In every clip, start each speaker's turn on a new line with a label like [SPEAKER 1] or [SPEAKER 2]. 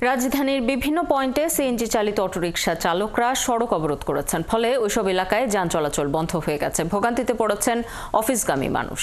[SPEAKER 1] রাজধানীর বিভিন্ন পয়েন্টে সিএনজি চালিত অটোরিকশা চালকরা সড়ক অবরোধ করেছেন, ফলে ওইসব এলাকায় যান চলাচল বন্ধ হয়ে গেছে। ভোগান্তিতে পড়েছেন অফিসগামী মানুষ।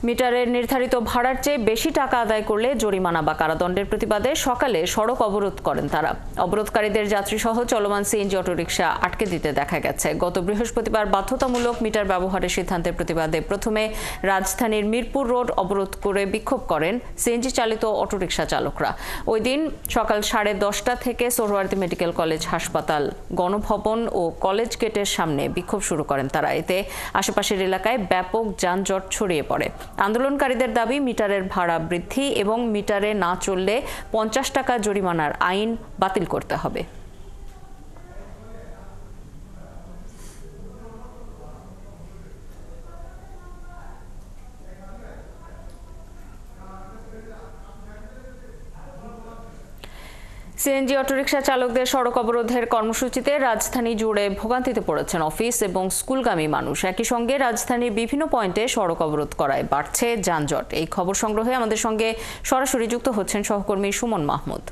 [SPEAKER 1] মিটারের নির্ধারিত ভাড়ার চেয়ে বেশি টাকা আদায় করলে জরিমানা বা কারাদণ্ডের প্রতিবাদে সকালে সড়ক অবরোধ করেন তারা। অবরোধকারীদের যাত্রীসহ চলমান সিএনজি অটোরিকশা আটকে দিতে দেখা গেছে। গত বৃহস্পতিবার বাধ্যতামূলক মিটার ব্যবহারের সিদ্ধান্তের প্রতিবাদে প্রথমে রাজধানীর মিরপুর রোড অবরোধ করে বিক্ষোভ করেন সিএনজি চালিত অটোরিকশা চালকরা। ওই দিন সকাল 10:30টা থেকে সোহরাওয়ার্দী মেডিকেল কলেজ হাসপাতাল, গণভবন ও কলেজ গেটের সামনে বিক্ষোভ শুরু করেন তারা। এতে আশেপাশের এলাকায় ব্যাপক যানজট ছড়িয়ে পড়ে। আন্দোলনকারীদের দাবি, মিটারের ভাড়া বৃদ্ধি এবং মিটারে না চললে 50 টাকা জরিমানার আইন বাতিল করতে হবে। সিএনজি অটোরিকশা চালকদের সড়ক অবরোধের কর্মসূচিতে রাজধানী জুড়ে ভোগান্তিতে পড়েছেন অফিস এবং স্কুলগামী মানুষ। একই সঙ্গে রাজধানীর বিভিন্ন পয়েন্টে সড়ক অবরোধ করায় বাড়ছে যানজট। এই খবর সংগ্রহে আমাদের সঙ্গে সরাসরি যুক্ত হচ্ছেন সহকর্মী সুমন মাহমুদ।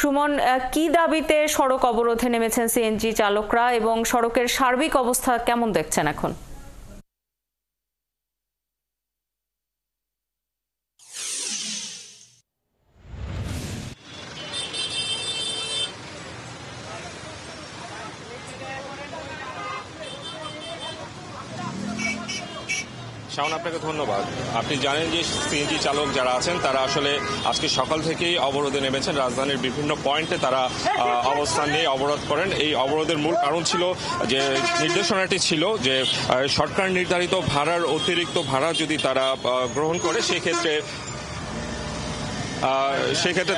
[SPEAKER 1] সুমন, কি দাবিতে সড়ক অবরোধে নেমেছেন সিএনজি চালকরা এবং সড়কের সার্বিক অবস্থা কেমন দেখছেন এখন?
[SPEAKER 2] শাওন, আপনাকে ধন্যবাদ। আপনি জানেন যে সিএনজি চালক যারা আছেন তারা আসলে আজকে সকাল থেকেই অবরোধে নেমেছেন। রাজধানীর বিভিন্ন পয়েন্টে তারা অবস্থান নিয়ে অবরোধ করেন। এই অবরোধের মূল কারণ ছিল যে নির্দেশনাটি ছিল যে সরকার নির্ধারিত ভাড়ার অতিরিক্ত ভাড়া যদি তারা গ্রহণ করে সেক্ষেত্রে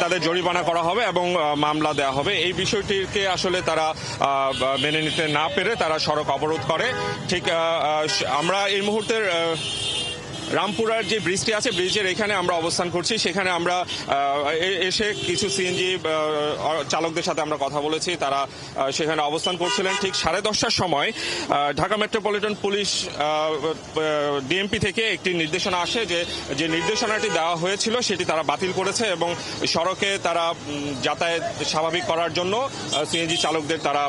[SPEAKER 2] তাদের জরিমানা করা হবে এবং মামলা দেওয়া হবে। এই বিষয়টিকে আসলে তারা মেনে নিতে না পেরে তারা সড়ক অবরোধ করে। ঠিক আমরা এই মুহূর্তের রামপুরার যে ব্রিজটি আছে, ব্রিজের এখানে আমরা অবস্থান করছি। সেখানে আমরা এসে কিছু সিএনজি চালকদের সাথে আমরা কথা বলেছি। তারা সেখানে অবস্থান করছিলেন। ঠিক 10:30টার সময় ঢাকা মেট্রোপলিটন পুলিশ ডিএমপি থেকে একটি নির্দেশনা আসে যে নির্দেশনাটি দেওয়া হয়েছিল সেটি তারা বাতিল করেছে এবং সড়কে তারা যাতায়াত স্বাভাবিক করার জন্য সিএনজি চালকদের তারা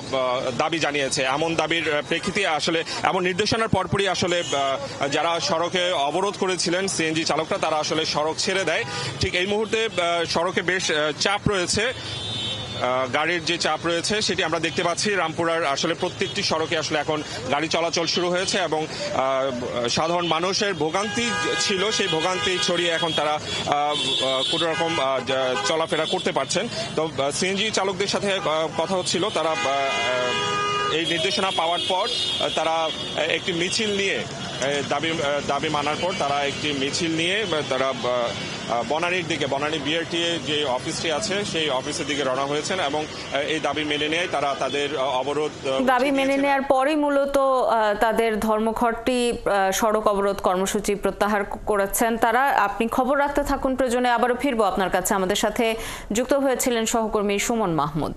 [SPEAKER 2] দাবি জানিয়েছে। এমন দাবির প্রেক্ষিতে আসলে এমন নির্দেশনার পরপরই আসলে যারা সড়কে অবরোধ করেছিলেন সিএনজি চালকরা তারা আসলে সড়ক ছেড়ে দেয়। ঠিক এই মুহূর্তে সড়কে বেশ চাপ রয়েছে, গাড়ির যে চাপ রয়েছে সেটি আমরা দেখতে পাচ্ছি। রামপুরার আসলে প্রত্যেকটি সড়কে আসলে এখন গাড়ি চলাচল শুরু হয়েছে এবং সাধারণ মানুষের ভোগান্তি ছিল, সেই ভোগান্তি ছড়িয়ে এখন তারা কোনো রকম চলাফেরা করতে পারছেন। তো সিএনজি চালকদের সাথে কথা হচ্ছিল, তারা এই নির্দেশনা পাওয়ার পর তারা একটি মিছিল নিয়ে দাবি মানার পর তারা একটি মিছিল নিয়ে তারা বনানীর দিকে, বনানী বিআরটি যে অফিসটি আছে সেই অফিসের দিকে রওনা হয়েছেন এবং এই দাবি মেনে নিয়ে তারা তাদের অবরোধ
[SPEAKER 1] দাবি মেনে নেওয়ার পরই মূলত তাদের ধর্মঘটটি সড়ক অবরোধ কর্মসূচি প্রত্যাহার করেছেন তারা। আপনি খবর রাখতে থাকুন, প্রয়োজনে আবারও ফিরবো আপনার কাছে। আমাদের সাথে যুক্ত হয়েছিলেন সহকর্মী সুমন মাহমুদ।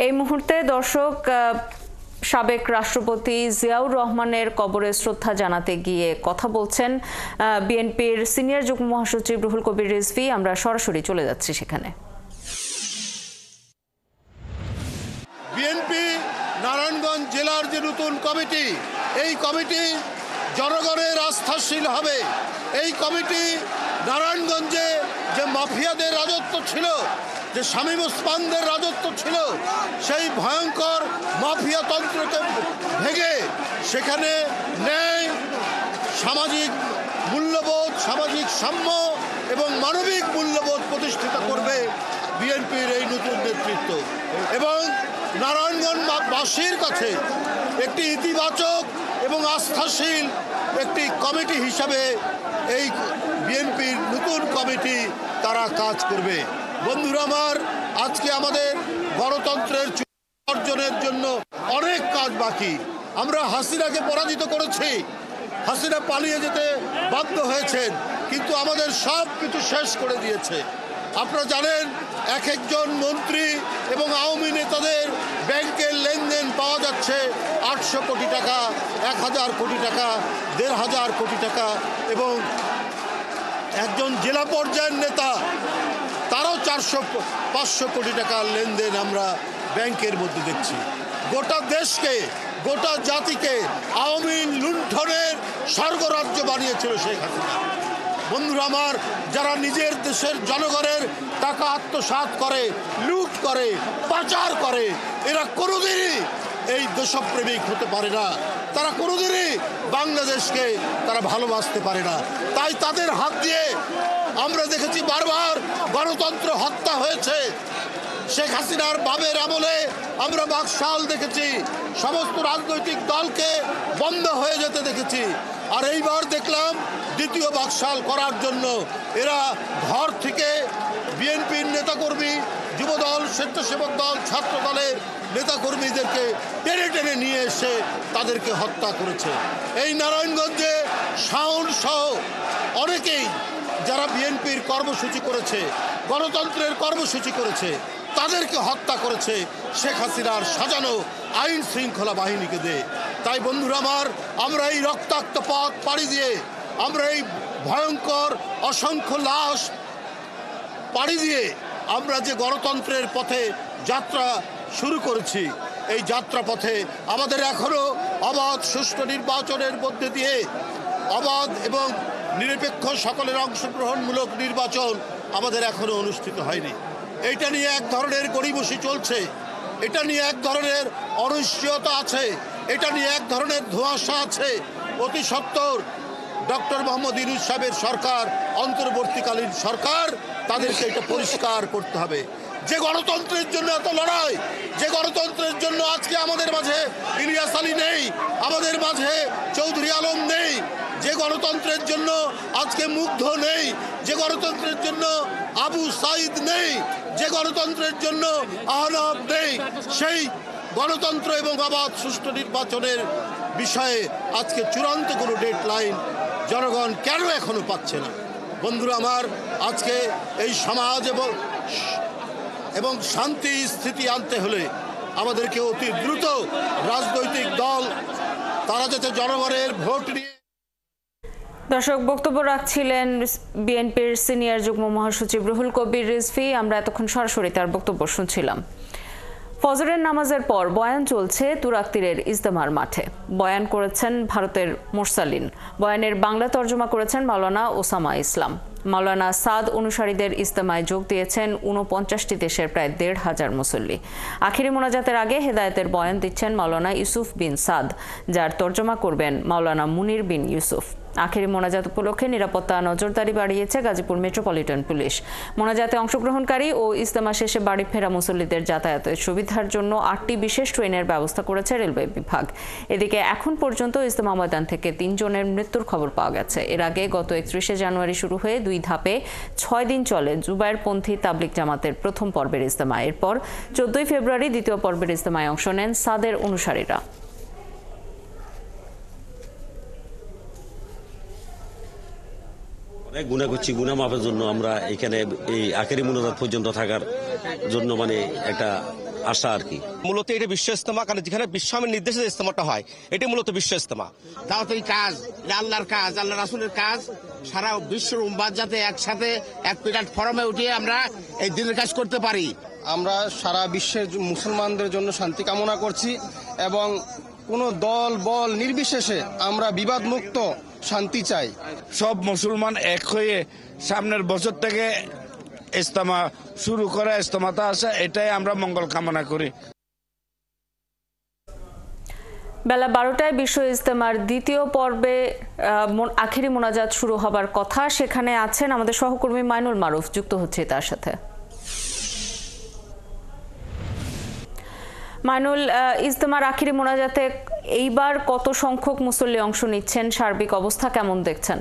[SPEAKER 1] এই মুহূর্তে দর্শক, সাবেক রাষ্ট্রপতি জিয়াউর রহমানের কবরে শ্রদ্ধা জানাতে গিয়ে কথা বলছেন বিএনপির সিনিয়র যুগ্ম মহাসচিব রুহুল কবির রিজভী। আমরা সরাসরি চলে যাচ্ছি সেখানে।
[SPEAKER 3] বিএনপি নারায়ণগঞ্জ জেলার যে নতুন কমিটি, এই কমিটি জনগণের আস্থাশীল হবে। এই কমিটি নারায়ণগঞ্জে যে মাফিয়াদের রাজত্ব ছিল, যে শামীম ওসমানদের রাজত্ব ছিল, সেই ভয়ঙ্কর মাফিয়া তন্ত্রকে ভেঙে সেখানে ন্যায়, সামাজিক মূল্যবোধ, সামাজিক সাম্য এবং মানবিক মূল্যবোধ প্রতিষ্ঠিত করবে বিএনপির এই নতুন নেতৃত্ব। এবং নারায়ণগঞ্জবাসীর কাছে একটি ইতিবাচক এবং আস্থাশীল একটি কমিটি হিসাবে এই বিএনপির নতুন কমিটি তারা কাজ করবে। বন্ধুরা আমার, আজকে আমাদের গণতন্ত্রের অর্জনের জন্য অনেক কাজ বাকি। আমরা হাসিনাকে পরাজিত করেছি, হাসিনা পালিয়ে যেতে বাধ্য হয়েছেন, কিন্তু আমাদের সব কিছু শেষ করে দিয়েছে। আপনারা জানেন, এক একজন মন্ত্রী এবং আওয়ামী নেতাদের ব্যাংকের লেনদেন পাওয়া যাচ্ছে 800 কোটি টাকা, 1000 কোটি টাকা, 1500 কোটি টাকা এবং একজন জেলা পর্যায়ের নেতা, তারও 400-500 কোটি টাকার লেনদেন আমরা ব্যাংকের মধ্যে দেখছি। গোটা দেশকে, গোটা জাতিকে আওয়ামী লুণ্ঠনের স্বর্গরাজ্য বানিয়েছিল শেখ হাসিনা। বন্ধুরা আমার, যারা নিজের দেশের জনগণের টাকা আত্মসাৎ করে, লুট করে, পাচার করে, এরা কোনোদিনই এই দেশপ্রেমিক হতে পারে না। তারা কোনোদিনই বাংলাদেশকে তারা ভালোবাসতে পারে না। তাই তাদের হাত দিয়ে আমরা দেখেছি বারবার গণতন্ত্র হত্যা হয়েছে। শেখ হাসিনার বাবের আমলে আমরা বাকশাল দেখেছি, সমস্ত রাজনৈতিক দলকে বন্ধ হয়ে যেতে দেখেছি। আর এইবার দেখলাম দ্বিতীয় বাকশাল করার জন্য এরা ঘর থেকে বিএনপির নেতাকর্মী, যুবদল, স্বেচ্ছাসেবক দল, ছাত্র দলের নেতাকর্মীদেরকে টেনে টেনে নিয়ে এসে তাদেরকে হত্যা করেছে। এই নারায়ণগঞ্জে শাওন সহ অনেকেই যারা বিএনপির কর্মসূচি করেছে, গণতন্ত্রের কর্মসূচি করেছে, তাদেরকে হত্যা করেছে শেখ হাসিনার সাজানো আইন শৃঙ্খলা বাহিনীকে দিয়ে। তাই বন্ধুরা আমার, আমরা এই রক্তাক্ত পথ পাড়ি দিয়ে, আমরা এই ভয়ঙ্কর অসংখ্য লাশ পাড়ি দিয়ে আমরা যে গণতন্ত্রের পথে যাত্রা শুরু করেছি, এই যাত্রা পথে আমাদের এখনো অবাধ সুষ্ঠু নির্বাচনের মধ্যে দিয়ে অবাধ এবং নিরপেক্ষ সকলের অংশগ্রহণমূলক নির্বাচন আমাদের এখনো অনুষ্ঠিত হয়নি। এটা নিয়ে এক ধরনের গড়িমসি চলছে, এটা নিয়ে এক ধরনের অনিশ্চয়তা আছে, এটা নিয়ে এক ধরনের ধোঁয়াশা আছে। অতি সত্বর ডক্টর মোহাম্মদ ইউনূস সাহেবের সরকার, অন্তর্বর্তীকালীন সরকার, তাদেরকে এটা পরিষ্কার করতে হবে। যে গণতন্ত্রের জন্য এত লড়াই, যে গণতন্ত্রের জন্য আজকে আমাদের মাঝে ইলিয়াস আলী নেই, আমাদের মাঝে চৌধুরী আলম নেই, যে গণতন্ত্রের জন্য আজকে মুগ্ধ নেই, যে গণতন্ত্রের জন্য আবু সাইদ নেই, যে গণতন্ত্রের জন্য আহনাব নেই, সেই গণতন্ত্র এবং অবাধ সুষ্ঠু নির্বাচনের বিষয়ে আজকে চূড়ান্ত কোনো ডেডলাইন জনগণ কেন এখনো পাচ্ছে না? বন্ধুরা আমার, আজকে এই সমাজ এবং শান্তি স্থিতি আনতে হলে আমাদেরকে অতি দ্রুত রাজনৈতিক দল তারা যাতে জনগণের ভোট নিয়ে।
[SPEAKER 1] দর্শক, বক্তব্য রাখছিলেন বিএনপির সিনিয়র যুগ্ম মহাসচিব রুহুল কবির রিজভী। আমরা এতক্ষণ সরাসরি তার বক্তব্য শুনছিলাম। ফজরের নামাজের পর বয়ান চলছে তুরাগ তীরের ইজতেমার মাঠে। বয়ান করেছেন ভারতের মুরসালিন। বয়ানের বাংলা তর্জমা করেছেন মাওলানা ওসামা ইসলাম। মাওলানা সাদ অনুসারীদের ইজতেমায় যোগ দিয়েছেন 49টি দেশের প্রায় 1,500 মুসল্লি। আখিরি মোনাজাতের আগে হেদায়েতের বয়ান দিচ্ছেন মাওলানা ইউসুফ বিন সাদ, যার তর্জমা করবেন মাওলানা মুনির বিন ইউসুফ। আখিরি মোনাজাত উপলক্ষে নিরাপত্তা নজরদারি বাড়িয়েছে গাজীপুর মেট্রোপলিটন পুলিশ। মোনাজাতে অংশগ্রহণকারী ও ইজতেমা শেষে বাড়ি ফেরা মুসল্লিদের যাতায়াতের সুবিধার জন্য 8টি বিশেষ ট্রেনের ব্যবস্থা করেছে রেলওয়ে বিভাগ। এদিকে এখন পর্যন্ত ইজতেমা ময়দান থেকে 3 জনের মৃত্যুর খবর পাওয়া গেছে। এর আগে গত 31শে জানুয়ারি শুরু হয়ে 2 ধাপে 6 দিন চলে জুবায়েরপন্থী তাবলিগ জামাতের প্রথম পর্বের ইজতেমা। এরপর 14ই ফেব্রুয়ারি দ্বিতীয় পর্বের ইজতেমায় অংশ নেন সাদের অনুসারীরা।
[SPEAKER 4] গুনাহ করছি, গুনাহ মাফের জন্য আমরা এখানে এই আখেরি মুনাজাত পর্যন্ত থাকার জন্য মানে একটা আশা আর কি।
[SPEAKER 5] মূলত এটা বিশ্ব ইজতেমা, কারণ যেখানে বিশ্বমের নির্দেশে ইজতেমাটা হয়, এটি মূলত বিশ্ব ইজতেমা।
[SPEAKER 6] দাওয়াতের কাজ, আল্লাহর কাজ, আল্লাহ রাসূলের কাজ, সারা বিশ্বের উম্মাত যাতে একসাথে এক প্ল্যাটফর্মে উঠিয়ে আমরা এই দিনের কাজ করতে পারি।
[SPEAKER 7] আমরা সারা বিশ্বের মুসলমানদের জন্য শান্তি কামনা করছি এবং কোনো দল বল নির্বিশেষে আমরা বিবাদ মুক্ত শান্তি চাই।
[SPEAKER 8] সব মুসলমান এক হয়ে সামনের বছর থেকে ইজতেমা শুরু করে ইজতেমাতে আসে, এটাই আমরা মঙ্গল কামনা করি।
[SPEAKER 1] বেলা 12টায় বিশ্ব ইজতেমার দ্বিতীয় পর্বে আখিরি মোনাজাত শুরু হবার কথা। সেখানে আছেন আমাদের সহকর্মী মাইনুল মারুফ, যুক্ত হচ্ছে তার সাথে। মাইনুল, ইজতেমার আখিরি মোনাজাতে এইবার কত সংখ্যক মুসল্লি অংশ নিচ্ছেন? সার্বিক অবস্থা কেমন দেখছেন?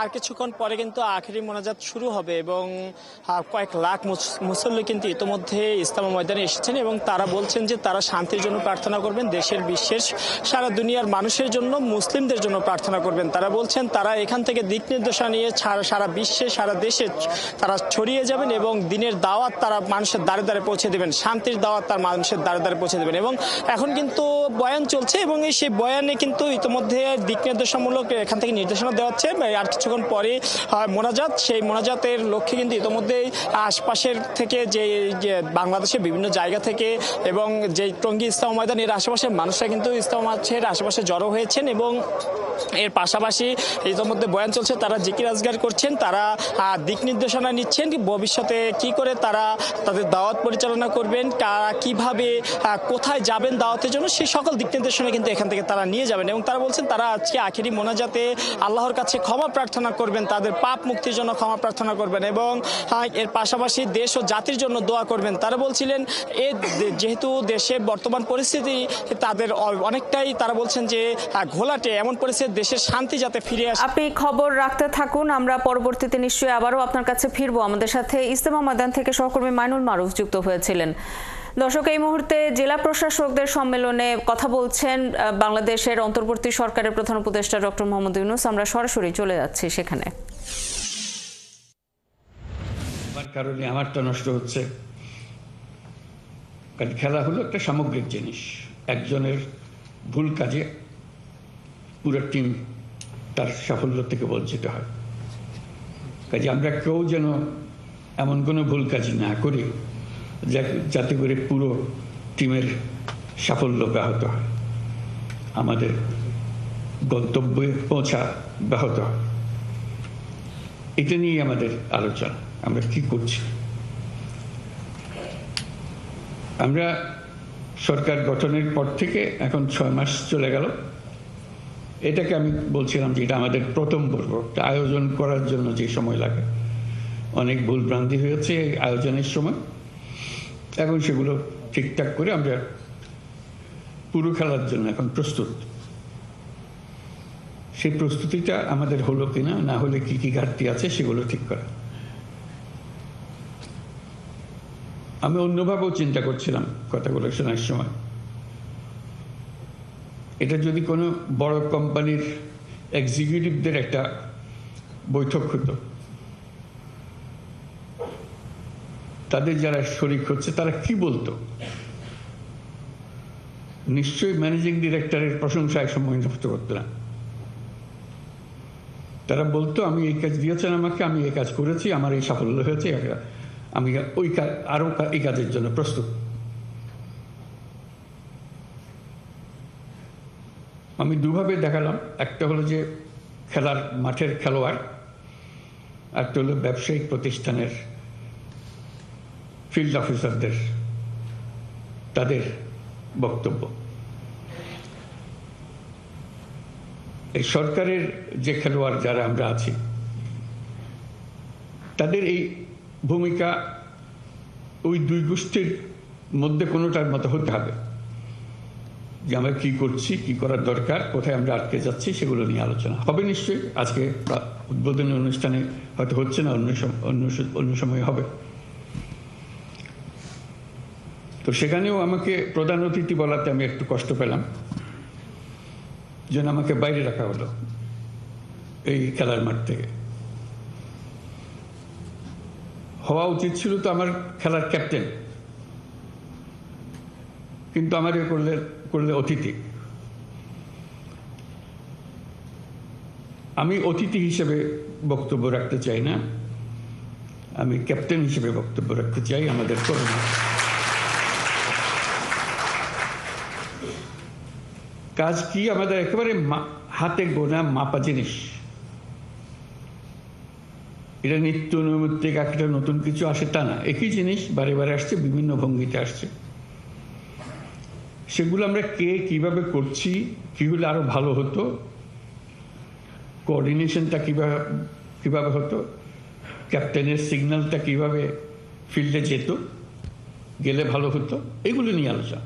[SPEAKER 9] আর কিছুক্ষণ পরে কিন্তু আখেরি মোনাজাত শুরু হবে এবং কয়েক লাখ মুসল্লি কিন্তু ইতোমধ্যে ইজতেমা ময়দানে এসেছেন এবং তারা বলছেন যে তারা শান্তির জন্য প্রার্থনা করবেন, দেশের বিশ্বের সারা দুনিয়ার মানুষের জন্য, মুসলিমদের জন্য প্রার্থনা করবেন। তারা বলছেন তারা এখান থেকে দিক নির্দেশনা নিয়ে সারা বিশ্বে, সারা দেশে তারা ছড়িয়ে যাবেন এবং দিনের দাওয়াত তারা মানুষের দ্বারে দ্বারে পৌঁছে দেবেন, শান্তির দাওয়াত তার মানুষের দ্বারে দ্বারে পৌঁছে দেবেন। এবং এখন কিন্তু বয়ান চলছে এবং সেই বয়ানে কিন্তু ইতিমধ্যে দিক নির্দেশনামূলক এখান থেকে নির্দেশনা দেওয়া হচ্ছে। আর কিছুক্ষণ পরে মোনাজাত, সেই মোনাজাতের লক্ষ্যে কিন্তু ইতিমধ্যেই আশপাশের থেকে যে বাংলাদেশের বিভিন্ন জায়গা থেকে এবং যে টঙ্গী ইজতেমা ময়দান এর আশেপাশের মানুষরা কিন্তু ইজতেমা মাঠের আশেপাশে জড়ো হয়েছেন এবং এর পাশাপাশি ইতিমধ্যে বয়ান চলছে, তারা জিকির আজগার করছেন, তারা দিক নির্দেশনা নিচ্ছেন ভবিষ্যতে কি করে তারা তাদের দাওয়াত পরিচালনা করবেন, কারা কিভাবে কোথায় যাবেন দাওয়াতের জন্য, সেই সকল দিক নির্দেশনা কিন্তু এখান থেকে তারা নিয়ে যাবেন। এবং তারা বলছেন তারা আজকে আখেরি মোনাজাতে আল্লাহর কাছে ক্ষমা প্রার্থনা করবেন, তাদের পাপ মুক্তির জন্য ক্ষমা প্রার্থনা করবেন এবং এর পাশাপাশি দেশ ও জাতির জন্য দোয়া করবেন। তারা বলছিলেন যেহেতু দেশের বর্তমান পরিস্থিতি তাদের অনেকটাই, তারা বলছেন যে ঘোলাটে, এমন পরিস্থিতি দেশের শান্তি যাতে ফিরে আসে।
[SPEAKER 1] আপনি খবর রাখতে থাকুন, আমরা পরবর্তীতে নিশ্চয়ই আবারও আপনার কাছে ফিরবো। আমাদের সাথে ইজতেমা ময়দান থেকে সহকর্মী মাইনুল মারুফ যুক্ত হয়েছিলেন। দর্শক, এই মুহূর্তে জেলা প্রশাসকদের সম্মেলনে কথা বলছেন বাংলাদেশের অন্তর্বর্তী সরকারের প্রধান উপদেষ্টা ডক্টর মোহাম্মদ ইউনূস। আমরা সরাসরি চলে যাচ্ছি সেখানে।
[SPEAKER 10] কারণে আমারটা নষ্ট হচ্ছে, কারণ খেলা হলো একটা সামগ্রিক জিনিস। একজনের ভুল কাজে পুরো টিম তার সাফল্য থেকে বঞ্চিত হয়। কাজে আমরা কেউ যেন এমন কোনো ভুল কাজ না করি যাতে করে পুরো টিমের সাফল্য ব্যাহত হয়, আমাদের গন্তব্যে পৌঁছা ব্যাহত হয়। এটা নিয়ে আমাদের আলোচনা, আমরা কি করছি। আমরা সরকার গঠনের পর থেকে এখন 6 মাস চলে গেল। এটাকে আমি বলছিলাম যে এটা আমাদের প্রথম পর্ব। আয়োজন করার জন্য যে সময় লাগে, অনেক ভুলভ্রান্তি হয়েছে এই আয়োজনের সময়। এখন সেগুলো ঠিকঠাক করে আমরা পুরো খেলার জন্য এখন প্রস্তুত। সেই প্রস্তুতিটা আমাদের হলো কিনা, না হলে কি কি ঘাটতি আছে সেগুলো ঠিক করা। আমি অন্যভাবেও চিন্তা করছিলাম কথাগুলো শোনার সময়। এটা যদি কোনো বড় কোম্পানির এক্সিকিউটিভদের একটা বৈঠক হতো, তাদের যারা শরিক হচ্ছে তারা কি বলতো, নিশ্চয়ই ম্যানেজিং ডিরেক্টরের প্রশংসায় সময় নষ্ট করতো না। তারা বলতো আমি এই কাজ দিয়েছেন আমাকে, আমি এই কাজ করেছি, আমার এই সাফল্য হয়েছে, আমি ওই আরো এই কাজের জন্য প্রস্তুত। আমি দুভাবে দেখালাম, একটা হলো যে খেলার মাঠের খেলোয়াড়, একটা হলো ব্যবসায়িক প্রতিষ্ঠানের ফিল্ড অফিসারদের তাদের বক্তব্য। এই সরকারের যে খেলোয়াড় যারা আমরা আছি, তাদের এই ভূমিকা ওই দুই গোষ্ঠীর মধ্যে কোনোটার মতো হতে হবে, যে আমরা কি করছি, কি করার দরকার, কোথায় আমরা আটকে যাচ্ছি, সেগুলো নিয়ে আলোচনা হবে নিশ্চয়ই। আজকে উদ্বোধনী অনুষ্ঠানে হয়তো হচ্ছে না, অন্য সময় হবে। তো সেখানেও আমাকে প্রধান অতিথি বলাতে আমি একটু কষ্ট পেলাম, যেন আমাকে বাইরে রাখা হলো এই খেলার মাঠ থেকে। হওয়া উচিত ছিল তো আমার খেলার ক্যাপ্টেন, কিন্তু আমার করলে অতিথি। আমি অতিথি হিসেবে বক্তব্য রাখতে চাই না, আমি ক্যাপ্টেন হিসেবে বক্তব্য রাখতে চাই। আমাদের করোনা কাজ কি, আমাদের একেবারে হাতে গোনা মাপা জিনিস। এটা নিত্য নৈমিত্তিক একটা নতুন কিছু আসে তা না, একই জিনিস বারে বারে আসছে, বিভিন্ন ভঙ্গিতে আসছে। সেগুলো আমরা কে কিভাবে করছি, কি হলে আরো ভালো হতো, কোঅর্ডিনেশনটা কিভাবে হতো, ক্যাপ্টেনের সিগন্যালটা কিভাবে ফিল্ডে যেত, গেলে ভালো হতো, এগুলো নিয়ে আলোচনা।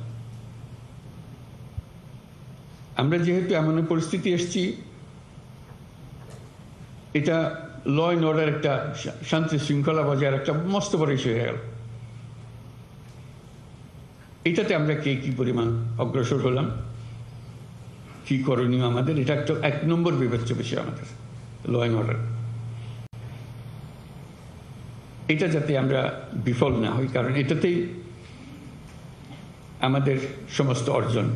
[SPEAKER 10] আমরা যেহেতু এমন পরিস্থিতি এসেছি, এটা ল অ্যান্ড অর্ডার একটা শান্তি শৃঙ্খলা বজায় একটা মস্ত বড় ইস্যু হয়ে গেল। এটাতে আমরা কে কি পরিমাণ অগ্রসর হলাম, কি করণীয় আমাদের, এটা একটা 1 নম্বর বিবেচ্য বিষয় আমাদের ল অ্যান্ড অর্ডার। এটা যাতে আমরা বিফল না হই, কারণ এটাতেই আমাদের সমস্ত অর্জন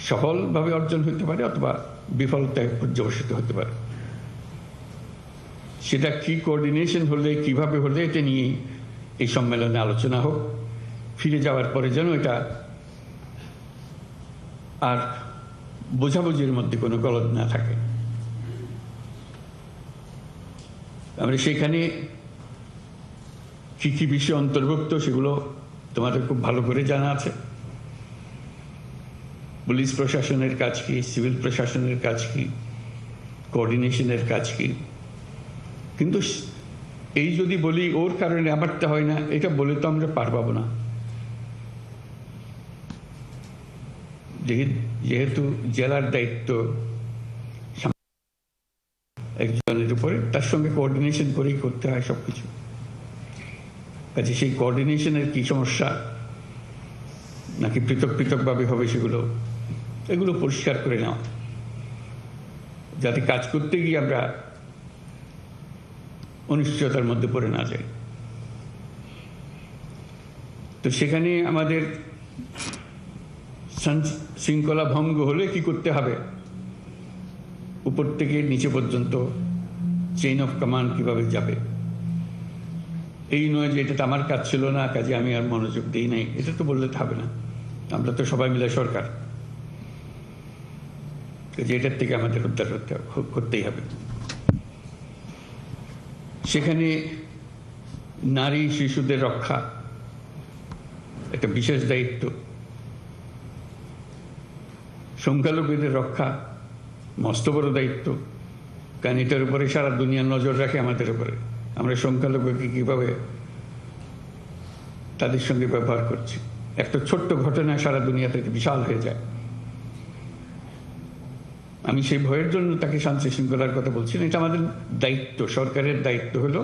[SPEAKER 10] সফলভাবে অর্জন হতে পারে অথবা বিফলতায় পর্যবসিত হতে পারে। সেটা কি কোঅর্ডিনেশন হলে, কিভাবে হলে, এটা নিয়ে এই সম্মেলনে আলোচনা হোক। ফিরে যাওয়ার পরে যেন এটা আর বোঝাবুঝির মধ্যে কোনো গলদ না থাকে। আমরা সেখানে কি কি বিষয় অন্তর্ভুক্ত সেগুলো তোমাদের খুব ভালো করে জানা আছে। পুলিশ প্রশাসনের কাজ কি, সিভিল প্রশাসনের কাজ কি, কোঅর্ডিনেশনের কাজ কি। কিন্তু এই যদি বলি ওর কারণে আমারটা হয় না, এটা বলে তো আমরা পার পাবো না। যেহেতু জেলার দায়িত্ব একজনের উপরে, তার সঙ্গে কোঅর্ডিনেশন করেই করতে হয় সবকিছু। কাজে সেই কোঅর্ডিনেশনের কি সমস্যা, নাকি পৃথক পৃথকভাবে হবে, এগুলো পরিষ্কার করে নেওয়া, যাতে কাজ করতে গিয়ে আমরা অনিশ্চয়তার মধ্যে পড়ে না যাই। তো সেখানে আমাদের শৃঙ্খলা ভঙ্গ হলে কি করতে হবে, উপর থেকে নিচে পর্যন্ত চেইন অফ কমান্ড কিভাবে যাবে। এই নয় যে এটা আমার কাজ ছিল না, কাজে আমি আর মনোযোগ দিই নাই, এটা তো বললে হবে না। আমরা তো সবাই মিলে সরকার, এটার থেকে আমাদের উদ্ধার করতেই হবে। সেখানে নারী শিশুদের রক্ষা একটা বিশেষ দায়িত্ব, সংখ্যালঘুদের রক্ষা মস্ত বড় দায়িত্ব, কারণ এটার উপরে সারা দুনিয়ার নজর রাখে আমাদের উপরে। আমরা সংখ্যালঘুকে কিভাবে তাদের সঙ্গে ব্যবহার করছি, একটা ছোট্ট ঘটনা সারা দুনিয়াতে বিশাল হয়ে যায়। আমি সেই ভয়ের জন্য তাকে শান্তি শৃঙ্খলার কথা বলছি না, এটা আমাদের দায়িত্ব। সরকারের দায়িত্ব হলো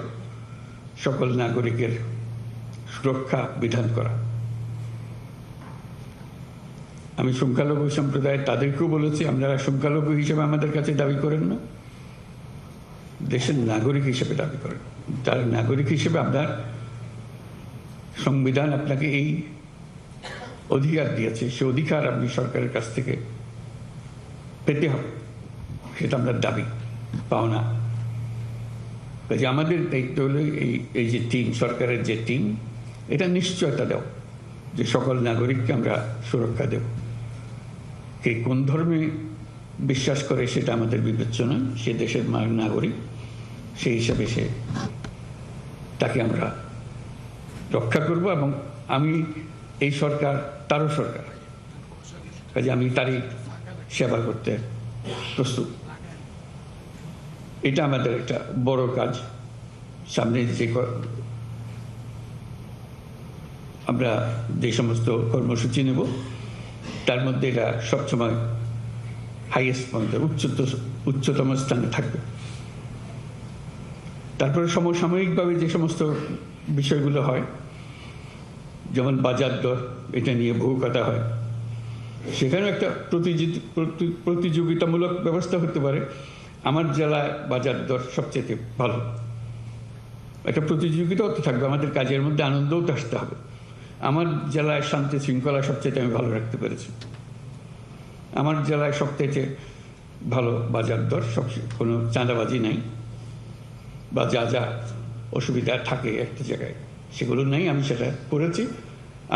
[SPEAKER 10] সকল নাগরিকের সুরক্ষা বিধান করা। আমি সংখ্যালঘু সম্প্রদায় তাদেরকেও বলেছি, আপনারা সংখ্যালঘু হিসেবে আমাদের কাছে দাবি করেন না, দেশের নাগরিক হিসেবে দাবি করেন। তার নাগরিক হিসেবে আপনার সংবিধান আপনাকে এই অধিকার দিয়েছে, সে অধিকার আপনি সরকারের কাছ থেকে পেতে হবে, সেটা আমরা দাবি পাওনা। কাজে আমাদের দায়িত্ব হলো এই যে টিম, সরকারের যে টিম, এটা নিশ্চয়তা দেও যে সকল নাগরিককে আমরা সুরক্ষা দেব। কে কোন ধর্মে বিশ্বাস করে সেটা আমাদের বিবেচ্য নয়, সে দেশের নাগরিক, সেই হিসাবে তাকে আমরা রক্ষা করব। এবং আমি এই সরকার তারও সরকার, কাজে আমি তারই সেবা করতে প্রস্তুত। এটা আমাদের একটা বড় কাজ। সামনে যে আমরা যে সমস্ত কর্মসূচি নেব তার মধ্যে এটা সবসময় হাইয়েস্ট পয়েন্টে উচ্চতম স্থানে থাকবে। তারপরে সমসাময়িকভাবে যে সমস্ত বিষয়গুলো হয়, যেমন বাজার দর, এটা নিয়ে বহু কথা হয়, সেখানেও একটা প্রতিযোগিতামূলক ব্যবস্থা হতে পারে। আমার জেলায় বাজার দর সবচেয়ে ভালো, একটা প্রতিযোগিতাও তো থাকবে, আমাদের কাজের মধ্যে আনন্দও তো আসতে হবে। আমার জেলায় শান্তি শৃঙ্খলা সবচেয়ে আমি ভালো রাখতে পেরেছি, আমার জেলায় সবচেয়ে ভালো বাজার দর, কোনো চাঁদাবাজি নাই, বা যা যা অসুবিধা থাকে একটা জায়গায় সেগুলো নেই, আমি সেটা করেছি।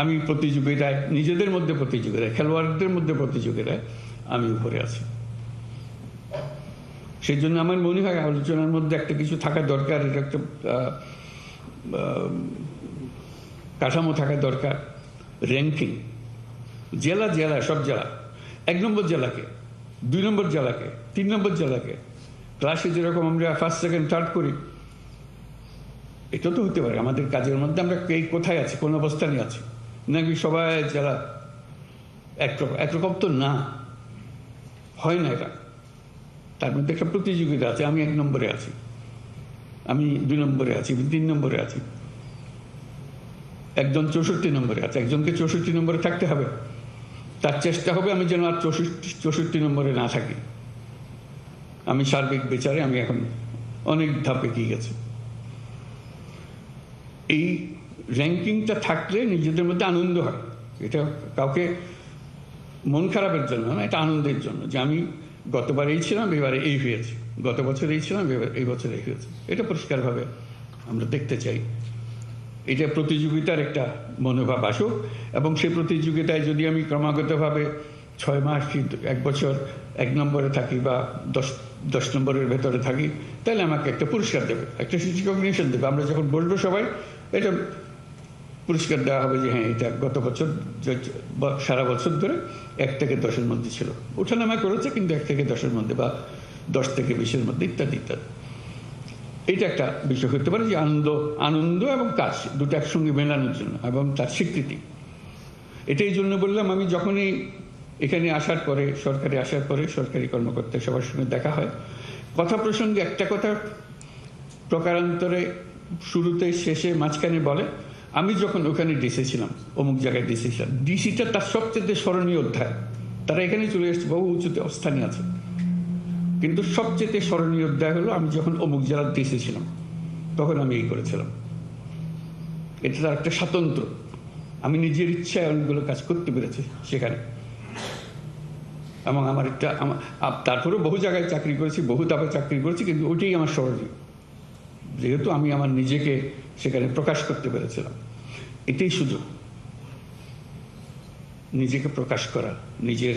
[SPEAKER 10] আমি প্রতিযোগিতায়, নিজেদের মধ্যে প্রতিযোগিতায়, খেলোয়াড়দের মধ্যে প্রতিযোগিতায় আমি উপরে আছি। সেই জন্য আমার মনে হয় আলোচনার মধ্যে একটা কিছু থাকা দরকার, এটা একটা কাঠামো থাকা দরকার। র্যাঙ্কিং, জেলা জেলা, সব জেলা, 1 নম্বর জেলাকে, 2 নম্বর জেলাকে, 3 নম্বর জেলাকে, ক্লাসে যেরকম আমরা 1st, 2nd, 3rd করি, এটা তো হতে পারে আমাদের কাজের মধ্যে আমরা কোথায় আছি, কোন অবস্থানে আছি, নাকি সবাই জেলা একরকম তো না, হয় না এটা। তার মধ্যে একটা প্রতিযোগিতা আছে। আমি 1 নম্বরে আছি, আমি 2 নম্বরে আছি, 3 নম্বরে আছি, একজন 64 নম্বরে আছে। একজনকে 64 নম্বরে থাকতে হবে, তার চেষ্টা হবে আমি যেন আর 64 নম্বরে না থাকি। আমি সার্বিক বিচারে আমি এখন অনেক ধাপ এগিয়ে গেছি। এই র্যাঙ্কিংটা থাকলে নিজেদের মধ্যে আনন্দ হয়। এটা কাউকে মন খারাপের জন্য না, এটা আনন্দের জন্য যে আমি গতবার এই ছিলাম, এবারে এই হয়েছে, গত বছর এই ছিলাম, এই বছর এই হয়েছে। এটা পরিষ্কারভাবে আমরা দেখতে চাই। এটা প্রতিযোগিতার একটা মনোভাব আসুক, এবং সেই প্রতিযোগিতায় যদি আমি ক্রমাগতভাবে 6 মাস কি 1 বছর 1 নম্বরে থাকি বা 10 নম্বরের ভেতরে থাকি, তাহলে আমাকে একটা পুরস্কার দেবে, একটা রিকগনিশন দেবে। আমরা যখন বলবো সবাই, এটা পুরস্কার দেওয়া হবে যে হ্যাঁ এটা গত বছর সারা বছর ধরে 1 থেকে 10-এর মধ্যে ছিল, ওঠানামা করেছে কিন্তু 1 থেকে 10-এর মধ্যে বা 10 থেকে 20-এর মধ্যে, ইত্যাদি ইত্যাদি। এটা একটা বিষয় হতে পারে যে আনন্দ এবং কাজ দুটো একসঙ্গে মেলানোর জন্য, এবং তার স্বীকৃতি। এটাই জন্য বললাম, আমি যখনই এখানে আসার পরে, সরকারে আসার পরে সরকারি কর্মকর্তা সবার সঙ্গে দেখা হয়, কথা প্রসঙ্গে একটা কথা প্রকারান্তরে শুরুতে শেষে মাঝখানে বলে, আমি যখন ওখানে ডিসি ছিলাম, অমুক জায়গায় ডিসি ছিলাম, ডিসিটা তার সবচেয়ে স্মরণীয় অধ্যায়। তারা এখানে চলে এসেছে, বহু উঁচুতে অবস্থানে আছে, কিন্তু সবচেয়ে স্মরণীয় অধ্যায় হলো আমি যখন অমুক জেলার ডিসি ছিলাম তখন আমি এই করেছিলাম। এটা তার একটা স্বাতন্ত্র্য। আমি নিজের ইচ্ছায় অনেকগুলো কাজ করতে পেরেছি সেখানে, এবং আমার একটা তারপরে বহু জায়গায় চাকরি করেছি, বহু ধাপে চাকরি করেছি, কিন্তু ওইটাই আমার স্মরণীয়, যেহেতু আমি আমার নিজেকে সেখানে প্রকাশ করতে পেরেছিলাম। এটাই সুযোগ, নিজেকে প্রকাশ করা, নিজের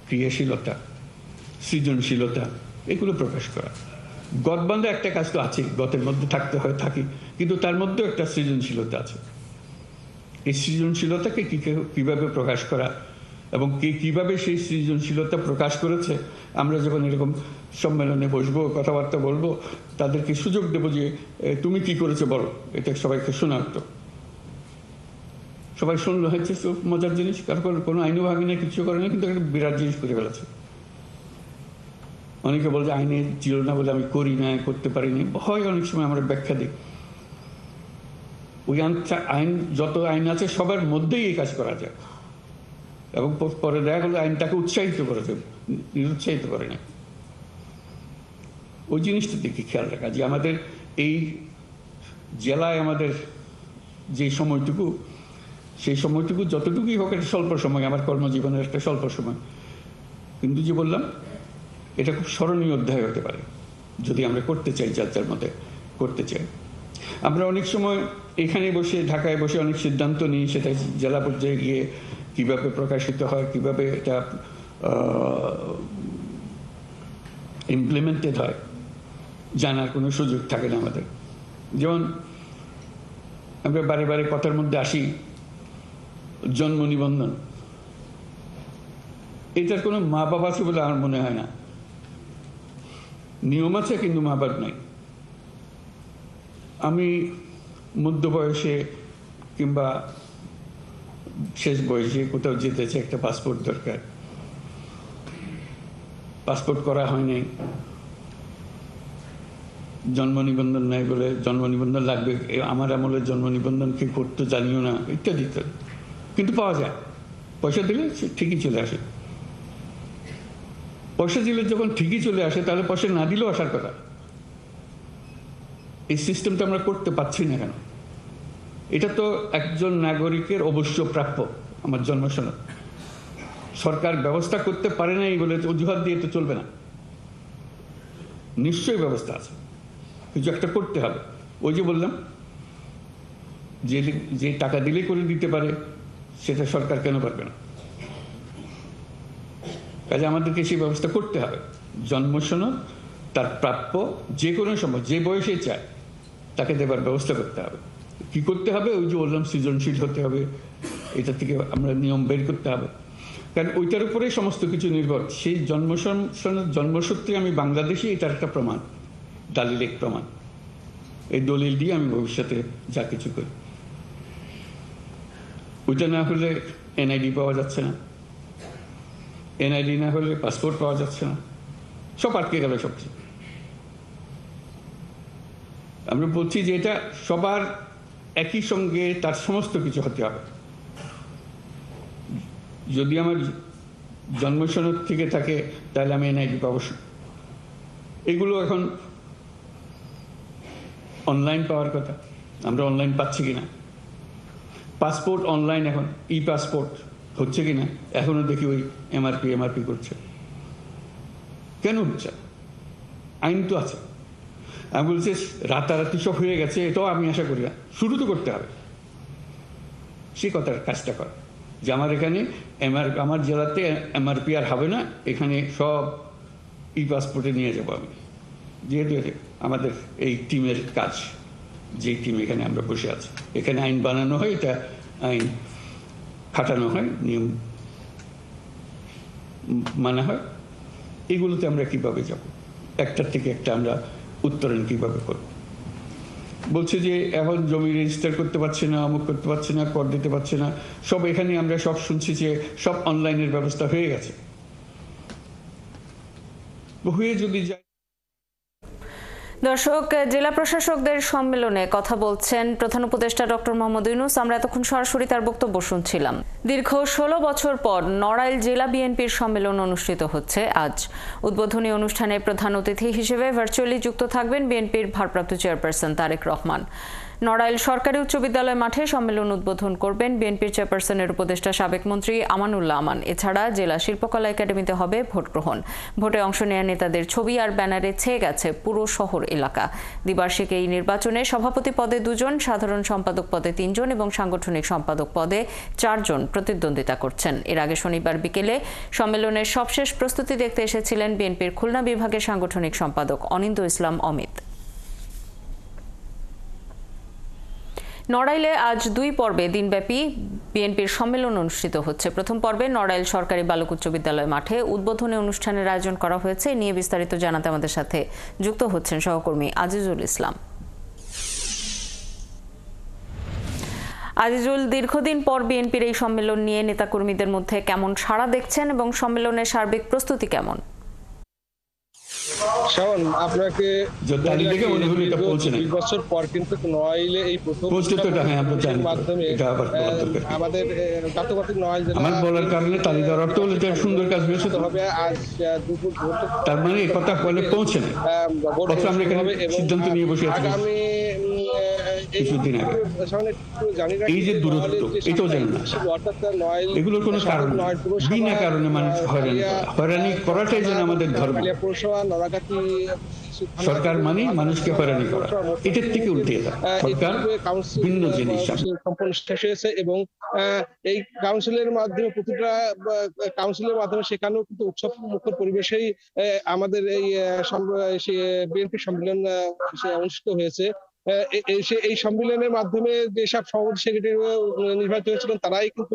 [SPEAKER 10] ক্রিয়াশীলতা, সৃজনশীলতা, এগুলো প্রকাশ করা। গতবান্ধা একটা কাজ তো আছে, গতের মধ্যে থাকতে হয়, থাকি, কিন্তু তার মধ্যেও একটা সৃজনশীলতা আছে। এই সৃজনশীলতাকে কিভাবে প্রকাশ করা এবং কে কিভাবে সেই সৃজনশীলতা প্রকাশ করেছে, আমরা যখন এরকম সম্মেলনে বসবো, কথাবার্তা বলবো, তাদেরকে সুযোগ দেবো যে তুমি কি করেছো বলো, এটা সবাইকে শোনাতো। সবাই শুনলো, হচ্ছে মজার জিনিস, কারণ কোনো আইনও ভাঙি না, কিছু করে না, কিন্তু একটা বিরাট জিনিস করে ফেলেছে। অনেকে বলে যে আইনে ছিল না বলে আমি করি না, করতে পারিনি, হয় অনেক সময় আমরা ব্যাখ্যা দিই। ওই আইন, যত আইন আছে সবার মধ্যেই এই কাজ করা যায়, এবং পরে দেখা গেলো আইনটাকে উৎসাহিত করেছে, নিরুৎসাহিত করে না। ওই জিনিসটা দেখি খেয়াল রাখা, যে আমাদের এই জেলায় আমাদের যে সময়টুকু, সেই সময়টুকু যতটুকুই হোক একটা স্বল্প সময়, আমার কর্মজীবনের একটা স্বল্প সময়, কিন্তু যে বললাম এটা খুব স্মরণীয় অধ্যায় হতে পারে যদি আমরা করতে চাই, যার যার মধ্যে করতে চাই। আমরা অনেক সময় এখানে বসে, ঢাকায় বসে অনেক সিদ্ধান্ত নিই, সেটা জেলা পর্যায়ে গিয়ে কিভাবে প্রকাশিত হয়, কিভাবে এটা ইমপ্লিমেন্টেড হয়, জানার কোনো সুযোগ থাকে না আমাদের। যেমন আমরা বারে বারে কথার মধ্যে আসি জন্ম নিবন্ধন, এটার কোনো মা বাবা আছে বলে আমার মনে হয় না। নিয়ম আছে কিন্তু মা বাবা নাই। আমি মধ্য বয়সে কিংবা শেষ বয়সে কোথাও যেতে চাই, একটা পাসপোর্ট দরকার, পাসপোর্ট করা হয় নাই, জন্ম নিবন্ধন নাই বলে জন্ম নিবন্ধন লাগবে, আমার আমলে জন্ম নিবন্ধন কি করতে জানিও না, ইত্যাদি ইত্যাদি, কিন্তু পাওয়া যায়, পয়সা দিলে ঠিকই চলে আসে। পয়সা দিলে যখন ঠিকই চলে আসে, তাহলে পয়সা না দিলেও আসার কথা। এই সিস্টেমটা আমরা করতে পারছি না কেন? এটা তো একজন নাগরিকের অবশ্য প্রাপ্য, আমার জন্ম সনদ। সরকার ব্যবস্থা করতে পারে না এই বলে অজুহাত দিয়ে তো চলবে না, নিশ্চয়ই ব্যবস্থা আছে, কিছু একটা করতে হবে। ওই যে বললাম, যে টাকা দিলে করে দিতে পারে, সেটা সরকার কেন পারবে না? কাজে আমাদেরকে সেই ব্যবস্থা করতে হবে। জন্ম সনদ তার প্রাপ্য যে কোনো সময়, যে বয়সে চায়, তাকে দেবার ব্যবস্থা করতে হবে। কি করতে হবে? ওই যে বললাম, সৃজনশীল হতে হবে, এটা থেকে আমরা নিয়ম বের করতে হবে, কারণ ওইটার উপরেই সমস্ত কিছু নির্ভর। সেই জন্মসূত্রে আমি বাংলাদেশি, এটার একটা প্রমাণ, দালিলিক প্রমাণ। এই দলিল দিয়ে আমি ভবিষ্যতে যা কিছু করি, ওইটা না হলে এনআইডি পাওয়া যাচ্ছে না, এনআইডি না হলে পাসপোর্ট পাওয়া যাচ্ছে না, সব আটকে গেল সবচেয়ে। আমরা বলছি যে এটা সবার একই সঙ্গে তার সমস্ত কিছু হতে হবে। যদি আমার জন্ম সনদ থেকে থাকে তাহলে আমি এনআইডি পাবো। এগুলো এখন অনলাইন পাওয়ার কথা, আমরা অনলাইন পাচ্ছি কিনা। পাসপোর্ট অনলাইন, এখন ই পাসপোর্ট হচ্ছে কিনা, এখনো দেখি ওই এমআরপি করছে। কেন হচ্ছে? আইন তো আছে। আমি বলছি রাতারাতি সব হয়ে গেছে, এটাও আমি আশা করি না। শুরু তো করতে হবে, সে কথার কাজটা কর যে আমার এখানে আমার জেলাতে এমআরপি আর হবে না, এখানে সব ই পাসপোর্টে নিয়ে যাবো আমি। যেহেতু আমাদের এই টিমের কাজ, যেই টিম এখানে আমরা বসে আছি, এখানে আইন বানানো হয়, এটা আইন খাটানো হয়, নিয়ম মানা হয়। এগুলোতে আমরা কিভাবে যাব, একটার থেকে একটা আমরা উত্তরণ কিভাবে করব। বলছে যে এখন জমি রেজিস্টার করতে পারছে না, অমুক করতে পারছে না, কর দিতে পারছে না, সব এখানে আমরা সব শুনছি যে সব অনলাইনের ব্যবস্থা হয়ে গেছে। হয়ে যদি যায়।
[SPEAKER 1] দর্শক, জেলা প্রশাসকদের সম্মেলনে কথা বলছেন প্রধান উপদেষ্টা ডক্টর মোহাম্মদ ইউনূস। আমরা এতক্ষণ সরাসরি তার বক্তব্য শুনছিলাম। দীর্ঘ 16 বছর পর নড়াইল জেলা বিএনপির সম্মেলন অনুষ্ঠিত হচ্ছে আজ। উদ্বোধনী অনুষ্ঠানে প্রধান অতিথি হিসেবে ভার্চুয়ালি যুক্ত থাকবেন বিএনপির ভারপ্রাপ্ত চেয়ারপারসন তারেক রহমান। নড়াইল সরকারি উচ্চ বিদ্যালয় মাঠে সম্মেলন উদ্বোধন করবেন বিএনপির চেয়ারপারসনের উপদেষ্টা সাবেক মন্ত্রী আমানুল্লাহ আমান। এছাড়া জেলা শিল্পকলা একাডেমিতে হবে ভোট গ্রহণ। ভোটে অংশ নেওয়া নেতাদের ছবি আর ব্যানারে ছেয়ে গেছে পুরো শহর এলাকা। দ্বিবার্ষিক এই নির্বাচনে সভাপতি পদে 2 জন, সাধারণ সম্পাদক পদে 3 জন এবং সাংগঠনিক সম্পাদক পদে 4 জন প্রতিদ্বন্দ্বিতা করছেন। এর আগে শনিবার বিকেলে সম্মেলনের সবশেষ প্রস্তুতি দেখতে এসেছিলেন বিএনপির খুলনা বিভাগের সাংগঠনিক সম্পাদক অনিন্দ ইসলাম অমিত। নড়াইলে আজ 2 পর্বে দিনব্যাপী বিএনপির সম্মেলন অনুষ্ঠিত হচ্ছে। প্রথম পর্বে নড়াইল সরকারি বালক উচ্চ বিদ্যালয় মাঠে উদ্বোধনী অনুষ্ঠানের আয়োজন করা হয়েছে। নিয়ে বিস্তারিত জানাতে আমাদের সাথে যুক্ত হচ্ছেন সহকর্মী আজিজুল ইসলাম। আজিজুল, দীর্ঘদিন পর বিএনপির এই সম্মেলন নিয়ে নেতাকর্মীদের মধ্যে কেমন সাড়া দেখছেন এবং সম্মেলনের সার্বিক প্রস্তুতি কেমন?
[SPEAKER 7] শাওন, আপনাকে বছর পর কিন্তু নড়াইলে এই প্রথম মাধ্যমে আমাদের জাতীয়তান্ত্রিক নড়াইল জেলা
[SPEAKER 10] আমার বলার কারণে তালি দেওয়ার অর্থ হলো এটা সুন্দর কাজ হয়েছে।
[SPEAKER 7] তবে আজ দুপুর
[SPEAKER 10] তার মানে এই কথা বলে পৌঁছে না, আমরা এখানে সিদ্ধান্ত নিয়ে বসে আছি
[SPEAKER 7] আগামী
[SPEAKER 10] কিছুদিন আগে। এই যে দূরত্ব, এটাও জানি না, এগুলোর কোনো কারণ বিনা কারণে মানুষ হয়রানি করাটাই যেন আমাদের ধর্ম। সরকার মানে মানুষকে হয়রানি করা, এটার থেকে উল্টে যায় সরকার ভিন্ন জিনিস
[SPEAKER 7] সম্পূর্ণ শেষ হয়েছে। এবং এই কাউন্সিলের মাধ্যমে প্রতিটা কাউন্সিলের মাধ্যমে সেখানেও কিন্তু উৎসব মুখর পরিবেশেই আমাদের এই বিএনপি সম্মেলন অনুষ্ঠিত হয়েছে। এই সম্মেলনের মাধ্যমে যেসব সভাপতি সেক্রেটারি নির্বাচিত হয়েছিলেন তারাই কিন্তু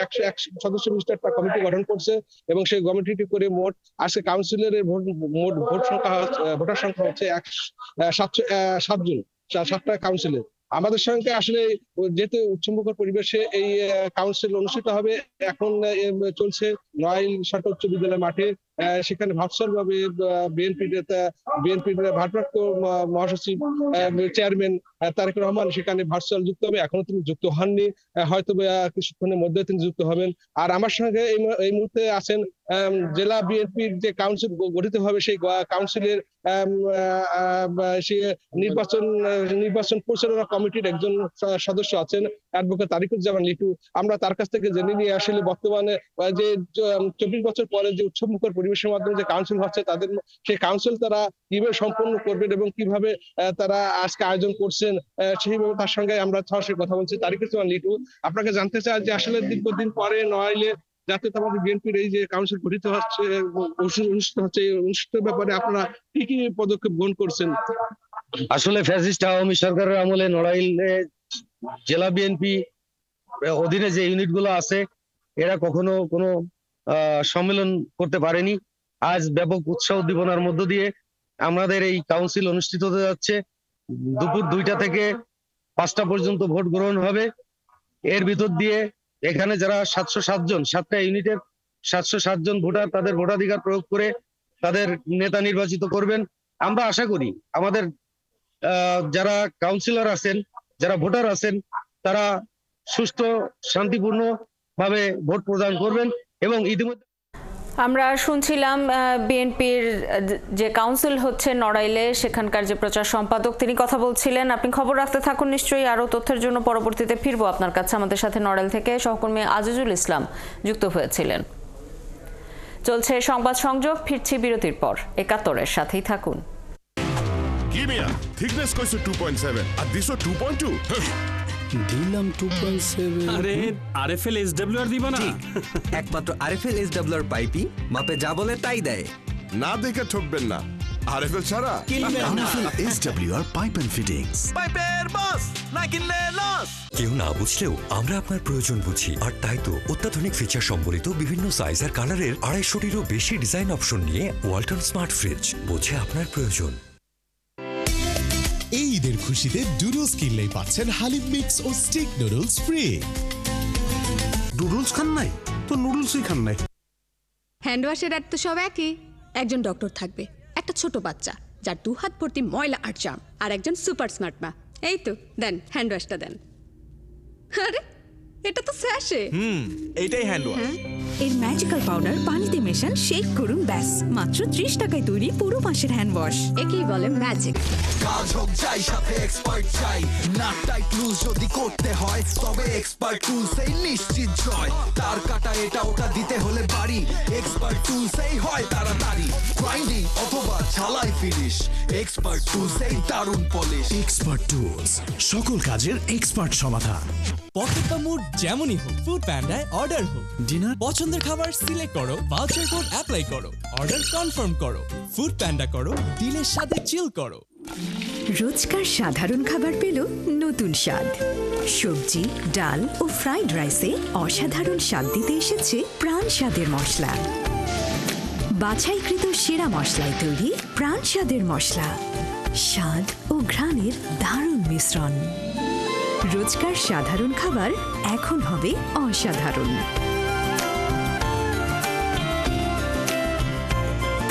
[SPEAKER 7] 101 সদস্য বিশিষ্ট একটা কমিটি গঠন করছে এবং সেই কমিটিটি করে মোট আজকে কাউন্সিলের মোট ভোটার সংখ্যা হচ্ছে 7 জন, 7টা কাউন্সিলের। আমাদের সঙ্গে আসলে যেহেতু উৎসবমুখর পরিবেশে এই কাউন্সিল অনুষ্ঠিত হবে, এখন চলছে নড়াইল সরকারি উচ্চ বিদ্যালয় মাঠে। সেখানে ভার্চুয়াল ভাবে বিএনপির ভারপ্রাপ্ত মহাসচিব চেয়ারম্যান তারেক রহমান সেখানে ভার্চুয়াল যুক্ত হবে। এখনো তিনি যুক্ত হননি, হয়তো কিছুক্ষণের মধ্যে তিনি যুক্ত হবেন। আর আমার সঙ্গে এই মুহূর্তে আছেন জেলা বিএনপির যে কাউন্সিল গঠিত হবে, সেই কাউন্সিলের নির্বাচন পরিচালনা কমিটির একজন সদস্য আছেন অ্যাডভোকেট তারিকুজ্জামান লিটু। আমরা তার কাছ থেকে জেনে নিয়ে আসলে বর্তমানে যে 24 বছর পরে যে উৎসবমুখর পরিবেশের মাধ্যমে যে কাউন্সিল হচ্ছে, তাদের সেই কাউন্সিল তারা কিভাবে সম্পন্ন করবেন এবং কিভাবে তারা আজকে আয়োজন করছেন, সেইভাবে তার সঙ্গে আমরা সরাসরি কথা বলছি। তারিকুজ্জামান লিটু, আপনাকে জানতে চাই যে আসলে দীর্ঘদিন পরে নড়াইলে জাতীয়তাবাদী বিএনপির এই যে কাউন্সিল গঠিত হচ্ছে, অনুষ্ঠিত হচ্ছে, এই অনুষ্ঠানের ব্যাপারে আপনারা কি কি পদক্ষেপ গ্রহণ করছেন?
[SPEAKER 11] আসলে ফ্যাসিস্ট আওয়ামী সরকারের আমলে নড়াইলে জেলা বিএনপি অধীনে যে ইউনিট গুলো আছে এরা কখনো কোনো সম্মেলন করতে পারেনি। আজ ব্যাপক উৎসাহ উদ্দীপনার মধ্য দিয়ে আমাদের এই কাউন্সিল অনুষ্ঠিত হতে যাচ্ছে। দুপুর 2টা থেকে 5টা পর্যন্ত ভোট গ্রহণ হবে। এর ভিতর দিয়ে এখানে যারা 707 জন 7টা ইউনিটের 707 জন ভোটার তাদের ভোটাধিকার প্রয়োগ করে তাদের নেতা নির্বাচিত করবেন। আমরা আশা করি আমাদের যারা কাউন্সিলর আছেন, যারা ভোটার আছেন, তারা সুষ্ঠু শান্তিপূর্ণ ভাবে ভোট প্রদান করবেন। এবং ইতিমধ্যে
[SPEAKER 1] আমরা শুনছিলাম বিএনপির যে কাউন্সিল হচ্ছে নড়াইলে, সেখানকার যে প্রচার সম্পাদক তিনি কথা বলছিলেন। আপনি খবর রাখতে থাকুন, নিশ্চয়ই আরো তথ্যের জন্য পরবর্তীতে ফিরবো আপনার কাছে। আমাদের সাথে নড়াইল থেকে সহকর্মী আজিজুল ইসলাম যুক্ত হয়েছিলেন। চলছে সংবাদ সংযোগ, ফিরছি বিরতির পর। 71-এর সাথেই থাকুন।
[SPEAKER 12] কি মিয়া থিকনেস কইছো 2.7 আর দিছো 2.2
[SPEAKER 13] দিলাম 2.7।
[SPEAKER 14] আরে আরএফএল এসডব্লিউআর দিবা না?
[SPEAKER 13] একমাত্র আরএফএল এসডব্লিউআর পাইপই মাপে যা বলে তাই দেয়।
[SPEAKER 12] না দেখে ঠকবেন না, আরএফএল ছাড়া
[SPEAKER 15] RFL SWR pipe and fittings.
[SPEAKER 16] পাইপের বস, না কিনলে লস।
[SPEAKER 17] কেউ না বুঝলেও আমরা আপনার প্রয়োজন বুঝি, আর তাই তো অত্যাধুনিক ফিচার সম্বলিত বিভিন্ন সাইজ আর কালারের 250-টিরও বেশি ডিজাইন অপশন নিয়ে ওয়ালটন স্মার্ট ফ্রিজ বোঝে আপনার প্রয়োজন।
[SPEAKER 18] এই ঈদের খুশিতে ডুডলস কিনলেই পাচ্ছেন হালিম মিক্স ও স্টিক নুডলস ফ্রি।
[SPEAKER 19] ডুডলস খান নাই তো নুডলসই খান নাই।
[SPEAKER 20] হ্যান্ড ওয়াশের আর তো সব একই। একজন ডক্টর থাকবে, একটা ছোট বাচ্চা যার 2 হাত ভর্তি ময়লা আর জাম, আর একজন সুপার স্মার্ট মা। এই তো দেন হ্যান্ড ওয়াশটা দেন। আরে এটা তো স্যাশে।
[SPEAKER 16] এইটাই হ্যান্ড ওয়াশ।
[SPEAKER 21] এর ম্যাজিক্যাল পাউডার পানিতে মেশান, শেক করুন, ব্যাস মাত্র 30 টাকায় তৈরি পুরো মাসের হ্যান্ড ওয়াশ।
[SPEAKER 20] একেই বলে ম্যাজিক।
[SPEAKER 16] কাজ হোক যাই, সাথে এক্সপার্ট চাই। না টাইট লুজ যদি করতে হয়, তবে এক্সপার্ট টুলসেই নিশ্চিত জয়। তার কাটা এটা ওটা দিতে হলে বাড়ি, এক্সপার্ট টুলসেই হয় তাড়াতাড়ি। গ্রাইন্ডিং অথবা ঝালাই ফিনিশ, এক্সপার্ট টুলসেই দারুণ পলিশ।
[SPEAKER 18] এক্সপার্ট টুলস, সকল কাজের এক্সপার্ট সমাধান।
[SPEAKER 22] পকেটটা মুড যেমনই হোক, ফুড প্যান্ডায় অর্ডার হোক।
[SPEAKER 18] ডিনার
[SPEAKER 22] পছন্দের খাবার সিলেক্ট করো, ভাউচার কোড অ্যাপ্লাই করো, অর্ডার কনফার্ম করো, ফুড প্যান্ডা করো, ডিলের সাথে চিল করো।
[SPEAKER 21] রোজকার সাধারণ খাবার পেল নতুন স্বাদ। সবজি, ডাল ও ফ্রাইড রাইসে অসাধারণ স্বাদ দিতে এসেছে প্রাণ স্বাদের মশলা। বাছাইকৃত সেরা মশলায় তৈরি প্রাণ স্বাদের মশলা, স্বাদ ও ঘ্রাণের দারুণ মিশ্রণ। রোজকার সাধারণ খাবার এখন হবে অসাধারণ।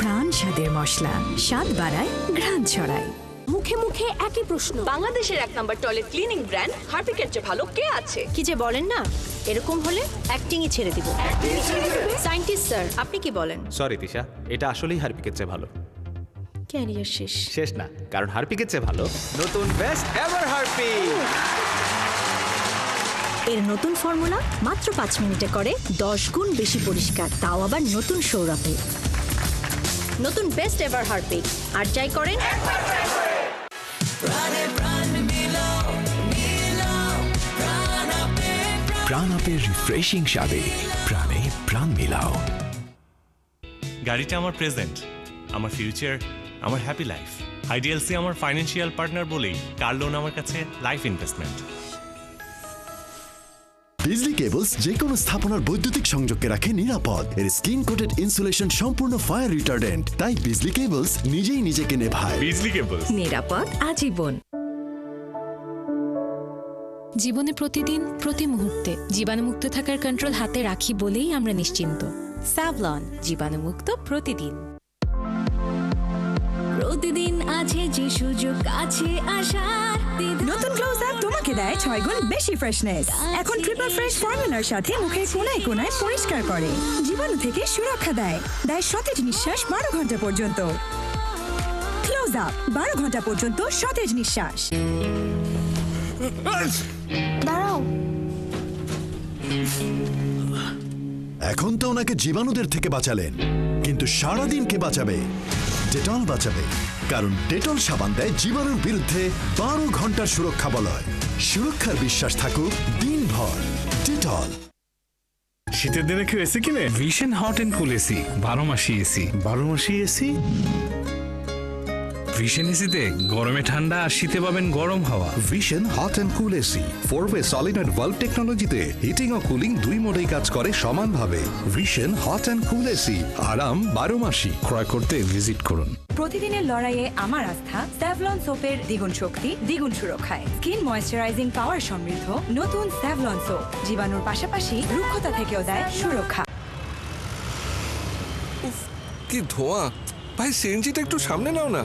[SPEAKER 21] প্রাণ স্বাদের মশলা, স্বাদ বাড়ায়, ঘ্রাণ ছড়ায়।
[SPEAKER 23] মুখে মুখে একই প্রশ্ন। বাংলাদেশের 1 নম্বর টয়লেট ক্লিনিং ব্র্যান্ড হারপিকের চেয়ে ভালো কে আছে? কি যে বলেন না, এরকম হলে অ্যাক্টিংই ছেড়ে দিব। সায়েন্টিস্ট স্যার, আপনি কি বলেন?
[SPEAKER 24] সরি তিশা, এটা আসলেই হারপিকের চেয়ে ভালো।
[SPEAKER 23] ক্যারিয়ার শেষ।
[SPEAKER 24] শেষ না, কারণ হারপিকের চেয়ে ভালো নতুন বেস্ট এভার হারপিক।
[SPEAKER 21] এর নতুন ফর্মুলা মাত্র 5 মিনিটে করে 10 গুণ বেশি পরিষ্কার, তাও আবার নতুন সৌরভে।
[SPEAKER 23] নতুন বেস্ট এভার হারপিক, আর যাই করেন
[SPEAKER 18] প্রাণ আপের রিফ্রেশিং স্বাদে প্রাণে প্রাণ মিলাও।
[SPEAKER 25] গাড়িটা আমার প্রেজেন্ট, আমার ফিউচার, আমার হ্যাপি লাইফ। আইডিএলসি আমার ফাইন্যান্সিয়াল পার্টনার বলেই কার লোন আমার কাছে লাইফ ইনভেস্টমেন্ট।
[SPEAKER 15] বিজলি কেবলস যে কোনো স্থাপনার বৈদ্যুতিক সংযোগকে রাখে নিরাপদ। এর স্কিন কোটেড ইনসুলেশন সম্পূর্ণ ফায়ার রিটার্ডেন্ট, তাই বিজলি কেবলস নিজেই নিজেকে নেভায়।
[SPEAKER 25] বিজলি কেবলস,
[SPEAKER 21] নিরাপদ আজীবন।
[SPEAKER 26] জীবনে প্রতিদিন প্রতি মুহূর্তে জীবাণুমুক্ত থাকার কন্ট্রোল হাতে রাখি বলেই আমরা নিশ্চিন্ত। স্যাভলন, জীবাণুমুক্ত প্রতিদিন।
[SPEAKER 21] প্রতিদিন আছে যে সুযোগ, আছে আশার। নতুন ক্লোজ আপ তোমাকে দেয় 6 গুণ বেশি ফ্রেশনেস। এখন ট্রিপল ফ্রেশ ফর্মুলার সাথে মুখের কোনায় কোনায় পরিষ্কার করে, জীবাণু থেকে সুরক্ষা দেয়, সতেজ নিঃশ্বাস 12 ঘন্টা পর্যন্ত। ক্লোজ আপ, 12 ঘন্টা পর্যন্ত সতেজ নিঃশ্বাস।
[SPEAKER 23] দাঁড়াও,
[SPEAKER 15] এখন তো ওনাকে জীবাণুদের থেকে বাঁচালেন, কিন্তু সারাদিন কে বাঁচাবে? ডেটল বাঁচাবে, কারণ ডেটল সাবান দেয় জীবাণুর বিরুদ্ধে 12 ঘন্টার সুরক্ষা বলয়। সুরক্ষার বিশ্বাস থাকুক দিনভর। ডেটল।
[SPEAKER 27] শীতের দিনে কেউ এসি কিনে? Vision hot and cool AC, 12 মাসি এসি। 12 মাসি এসি? ভিশন এসিতে গরমে ঠান্ডা আর শীতে পাবেন গরম হাওয়া।
[SPEAKER 18] Vision hot and cool AC 4-ওয়ে সলিনয়েড ভালভ টেকনোলজিতে হিটিং ও কুলিং দুই মোডেই কাজ করে সমানভাবে। Vision hot and cool AC, আরাম 12 মাসি। ক্রয় করতে ভিজিট করুন।
[SPEAKER 21] প্রতিদিনের লড়াইয়ে আমার আস্থা স্যাভলন সোপের দ্বিগুণ শক্তি, দ্বিগুণ সুরক্ষায়। স্কিন ময়েশ্চারাইজিং পাওয়ার সমৃদ্ধ নতুন স্যাভলন সোপ জীবাণুর পাশাপাশি রুক্ষতা থেকেও দেয় সুরক্ষা।
[SPEAKER 2] কি ধোঁয়া! ভাই সিএনজিটা একটু সামনে নাও না।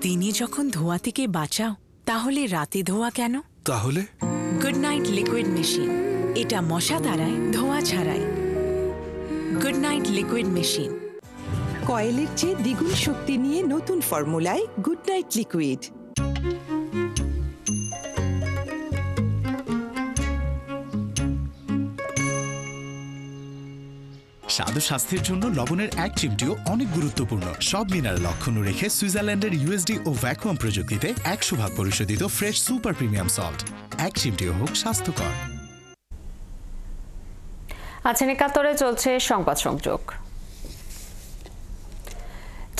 [SPEAKER 3] দিনে যখন ধোঁয়া থেকে বাঁচাও তাহলে রাতে ধোঁয়া কেন?
[SPEAKER 2] তাহলে
[SPEAKER 3] গুড নাইট লিকুইড মেশিন, এটা মশা তাড়ায়, ধোঁয়া ছাড়ায়। Good night liquid machine.
[SPEAKER 21] কয়েলের চেয়ে দ্বিগুণ শক্তি নিয়ে নতুন ফর্মুলায় গুড নাইট লিকুইড।
[SPEAKER 4] স্বাদ ও স্বাস্থ্যের জন্য লবণের এক চিমটিও অনেক গুরুত্বপূর্ণ। সব মিনারেল অক্ষুণ্ণ রেখে সুইজারল্যান্ডের ইউএসডি ও ভ্যাকুয়াম প্রযুক্তিতে 100% পরিশোধিত ফ্রেশ সুপার প্রিমিয়াম সল্ট। এক চিমটিও হোক স্বাস্থ্যকর।
[SPEAKER 1] আছেন একাত্তরে চলছে সংবাদ সংযোগ।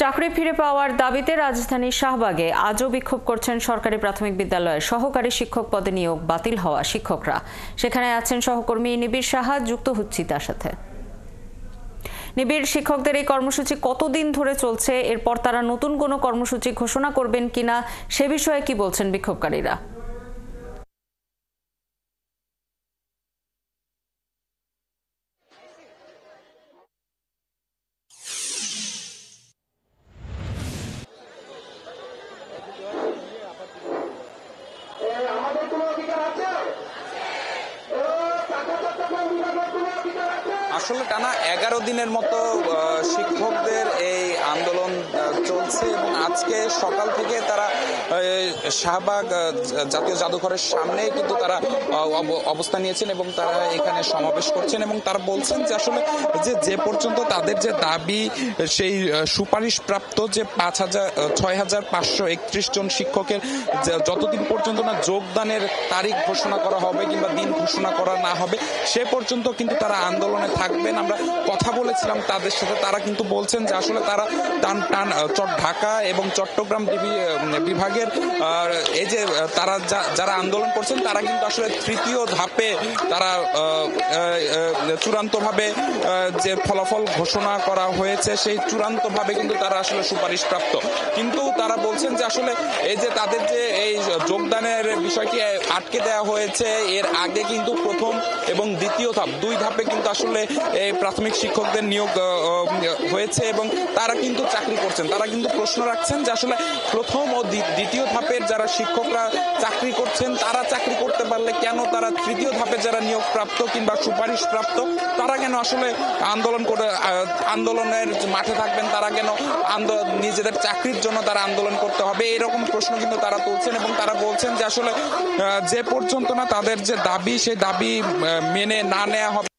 [SPEAKER 1] চাকরি ফিরে পাওয়ার দাবিতে রাজধানীর শাহবাগে আজও বিক্ষোভ করছেন সরকারি প্রাথমিক বিদ্যালয়ের সহকারী শিক্ষক পদে নিয়োগ বাতিল হওয়া শিক্ষকরা। সেখানে আছেন সহকর্মী নিবিড় সাহা, যুক্ত হচ্ছি তার সাথে। নিবিড়, শিক্ষকদের এই কর্মসূচি কতদিন ধরে চলছে? এরপর তারা নতুন কোনো কর্মসূচি ঘোষণা করবেন কিনা সে বিষয়ে কি বলছেন বিক্ষোভকারীরা?
[SPEAKER 5] আসলে টানা 11 দিনের মতো শিক্ষকদের এই আন্দোলন চলছে এবং আজকে সকাল থেকে তারা শাহবাগ জাতীয় জাদুঘরের সামনে কিন্তু তারা অবস্থান নিয়েছেন এবং তারা এখানে সমাবেশ করছেন এবং তারা বলছেন যে আসলে যে পর্যন্ত তাদের যে দাবি সেই সুপারিশপ্রাপ্ত যে 6,531 জন শিক্ষকের যতদিন পর্যন্ত না যোগদানের তারিখ ঘোষণা করা হবে কিংবা দিন ঘোষণা করা না হবে সে পর্যন্ত কিন্তু তারা আন্দোলনে থাকবেন। আমরা কথা বলেছিলাম তাদের সাথে, তারা কিন্তু বলছেন যে আসলে তারা ঢাকা এবং চট্টগ্রাম বিভাগের এই যে তারা যারা আন্দোলন করছেন তারা কিন্তু আসলে তৃতীয় ধাপে তারা চূড়ান্তভাবে যে ফলাফল ঘোষণা করা হয়েছে সেই চূড়ান্তভাবে কিন্তু তারা আসলে সুপারিশপ্রাপ্ত। কিন্তু তারা বলছেন যে আসলে এই যে তাদের যে এই যোগদানের বিষয়টি আটকে দেওয়া হয়েছে এর আগে কিন্তু প্রথম এবং দ্বিতীয় ধাপ, 2 ধাপে কিন্তু আসলে এই প্রাথমিক শিক্ষকদের নিয়োগ হয়েছে এবং তারা কিন্তু চাকরি করছেন। তারা কিন্তু প্রশ্ন রাখছেন যে আসলে প্রথম ও দ্বিতীয় ধাপের যারা শিক্ষকরা চাকরি করছেন তারা চাকরি করতে পারলে কেন তারা তৃতীয় ধাপে যারা নিয়োগ প্রাপ্ত কিংবা সুপারিশ প্রাপ্ত তারা কেন আসলে আন্দোলনের মাঠে থাকবেন, তারা কেন নিজেদের চাকরির জন্য তারা আন্দোলন করতে হবে, এরকম প্রশ্ন কিন্তু তারা তুলছেন এবং তারা বলছেন যে আসলে যে পর্যন্ত না তাদের যে দাবি সেই দাবি মেনে না নেওয়া হবে